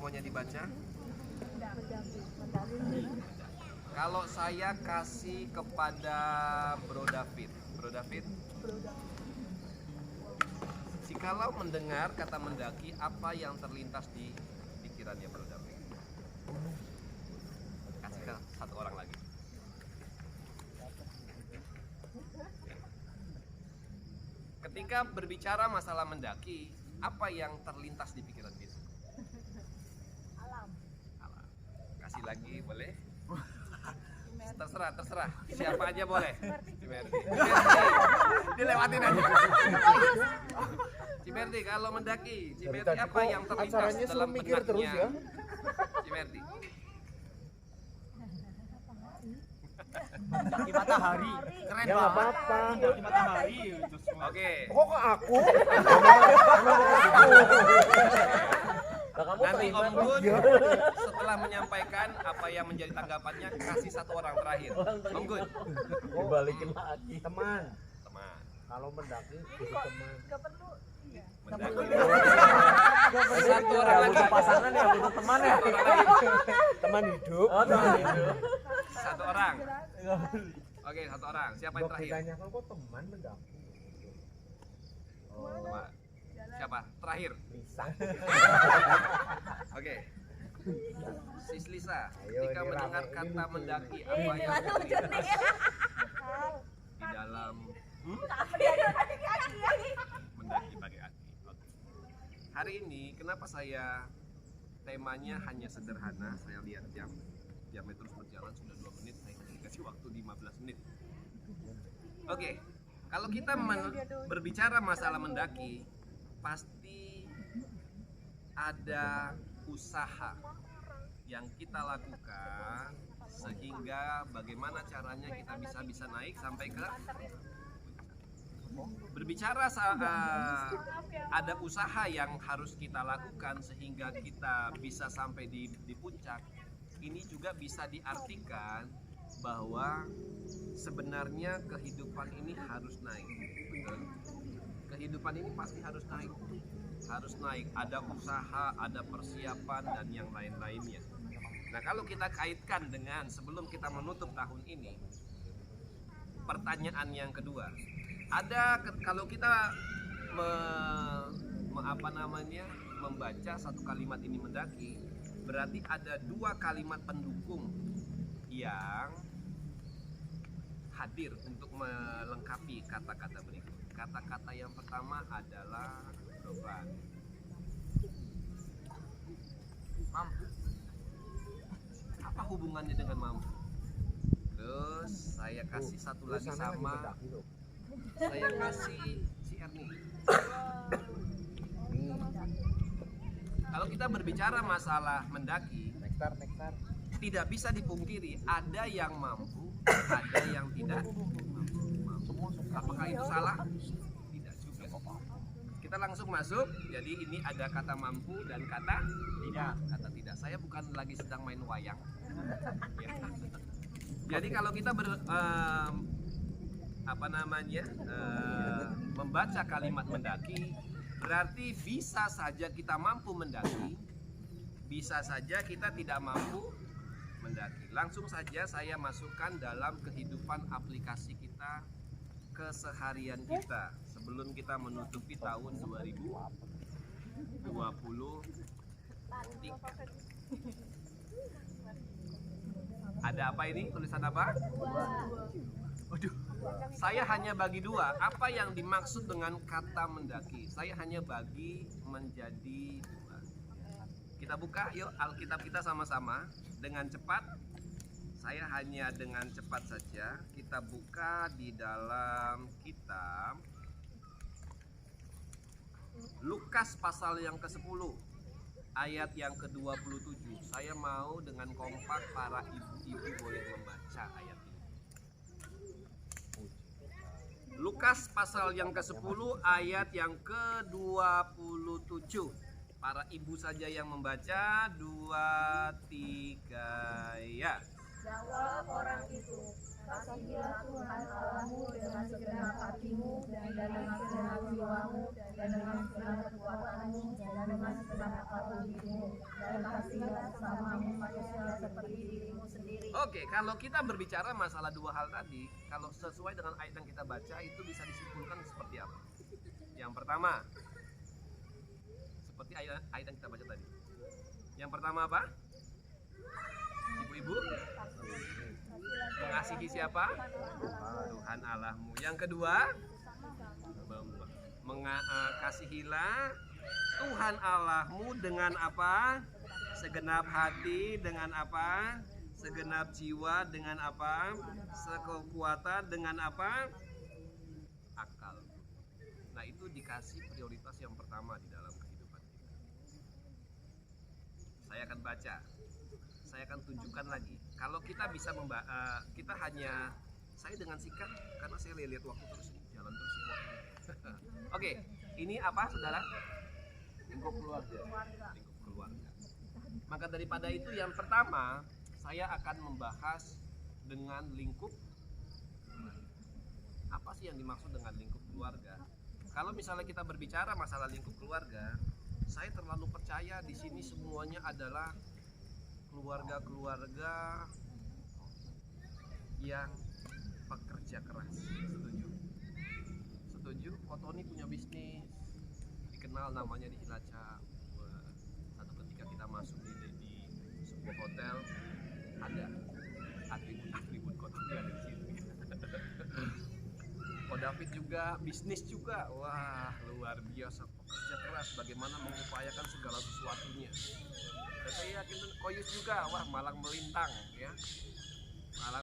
semuanya dibaca? Kalau saya kasih kepada Bro David, jikalau mendengar kata mendaki, apa yang terlintas di pikirannya Bro David? Kasih ke satu orang lagi. Ketika berbicara masalah mendaki, apa yang terlintas di pikiran kita? Alam. Kasih lagi boleh? Terserah. Siapa aja boleh. Cimerdi. Dilewatin aja. Cimerdi, kalau mendaki, Cimerdi apa yang terlintas dalam benaknya? Terus ya. Cimerdi. Mendaki matahari. Keren ya, banget. apa-apa. Mendaki matahari. Oke. Kok ke aku? Nanti Om Gun setelah menyampaikan apa yang menjadi tanggapannya, kasih satu orang terakhir. Om Gun. Dibalikin lagi. Teman. Kalau mendaki itu teman. Gak perlu. Iya. Mendaki. Satu orang lagi. Pasangan ya, butuh teman ya. Teman hidup. Oh, teman hidup. Satu orang. Oke, satu orang. Siapa yang terakhir? Ditanyakan kok teman mendaki. Oh, siapa? Terakhir. Bisa. Oke. Sis Lisa, Ayo, ketika ini mendengar rame, kata ini mendaki, lucu. apa Ini yang mana lucu nih? di dalam mendaki pakai kaki? Oke. Hari ini kenapa saya temanya hanya sederhana? Saya lihat jamnya terus berjalan sudah 2 menit, saya kasih waktu 15 menit. Oke. Kalau kita berbicara masalah mendaki, pasti ada usaha yang kita lakukan sehingga bagaimana caranya kita bisa naik sampai ke berbicara ada usaha yang harus kita lakukan sehingga kita bisa sampai di puncak. Ini juga bisa diartikan bahwa sebenarnya kehidupan ini harus naik. Betul? Kehidupan ini pasti harus naik. Ada usaha, ada persiapan dan yang lain-lainnya. Nah, kalau kita kaitkan dengan sebelum kita menutup tahun ini, pertanyaan yang kedua, kalau kita membaca satu kalimat ini mendaki, berarti ada 2 kalimat pendukung yang hadir untuk melengkapi kata-kata berikut. Kata-kata yang pertama adalah beban. Mampu. Apa hubungannya dengan mampu? Terus saya kasih satu lagi sama, saya kasih si Erni. Kalau kita berbicara masalah mendaki, Nektar. tidak bisa dipungkiri ada yang mampu, ada yang tidak mampu. Apakah itu salah? Tidak juga. Kita langsung masuk. Jadi ini ada kata mampu dan kata tidak. Saya bukan lagi sedang main wayang. Ya. Jadi kalau kita membaca kalimat mendaki, berarti bisa saja kita mampu mendaki, bisa saja kita tidak mampu mendaki. Langsung saja saya masukkan dalam kehidupan aplikasi kita, keseharian kita sebelum kita menutupi tahun 2023. Ada apa ini? Tulisan apa? Waduh, saya hanya bagi 2. Apa yang dimaksud dengan kata mendaki? Saya hanya bagi menjadi 2. Kita buka yuk Alkitab kita sama-sama dengan cepat. Saya hanya dengan cepat saja. Kita buka di dalam kitab Lukas pasal yang ke-10 ayat yang ke-27. Saya mau dengan kompak para ibu-ibu boleh membaca ayat ini. Lukas pasal yang ke-10 ayat yang ke-27. Para ibu saja yang membaca. 2, 3, ya. Jawab orang itu, kasihilah Tuhan Allahmu dengan segenap hatimu dan dengan segenap jiwamu dan dengan segenap kekuatanmu dan dengan segenap akal budimu dan dan kasihilah sesamamu manusia seperti dirimu sendiri. Oke, kalau kita berbicara masalah dua hal tadi, kalau sesuai dengan ayat yang kita baca itu bisa disimpulkan seperti apa? Yang pertama, seperti ayat yang kita baca tadi. Yang pertama apa? Ibu-ibu, mengasihi siapa? Tuhan Allahmu. Yang kedua, kasihilah Tuhan Allahmu dengan apa? Segenap hati, dengan apa? Segenap jiwa, dengan apa? Sekekuatan, dengan apa? Akal. Nah, itu dikasih prioritas yang pertama di dalam kehidupan kita. Saya akan baca. Saya akan tunjukkan lagi. Kalau kita bisa kita hanya saya dengan singkat karena saya lihat waktu terus jalan terus ya. Oke, ini apa saudara? Lingkup keluarga. Lingkup keluarga. Maka daripada itu yang pertama saya akan membahas dengan lingkup. Apa sih yang dimaksud dengan lingkup keluarga? Kalau misalnya kita berbicara masalah lingkup keluarga, saya terlalu percaya di sini semuanya adalah keluarga-keluarga yang pekerja keras. Setuju? Setuju? Kotoni punya bisnis, dikenal namanya di Cilacap. Satu ketika kita masuk di sebuah hotel, ada atribut Kotoni ada di situ. Ko David juga bisnis juga, wah luar biasa pekerja keras, bagaimana mengupayakan segala sesuatunya. Dan saya yakin Koyus juga, wah malang melintang ya. Malang